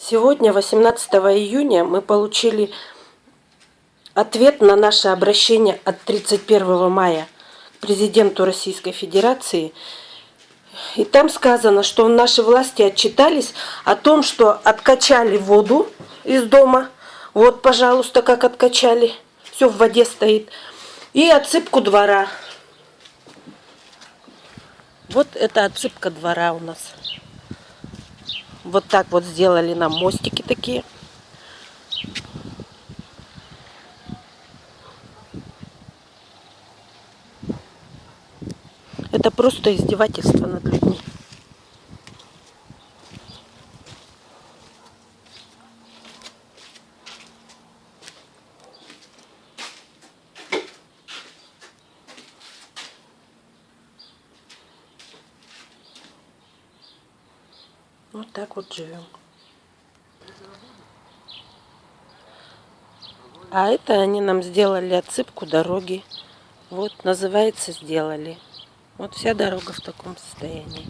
Сегодня, 18 июня, мы получили ответ на наше обращение от 31 мая к президенту Российской Федерации. И там сказано, что наши власти отчитались о том, что откачали воду из дома. Вот, пожалуйста, как откачали. Все в воде стоит. И отсыпку двора. Вот это отсыпка двора у нас. Вот так вот сделали нам мостики такие. Это просто издевательство над людьми. Вот так вот живем. А это они нам сделали отсыпку дороги. Вот, называется, сделали. Вот вся дорога в таком состоянии.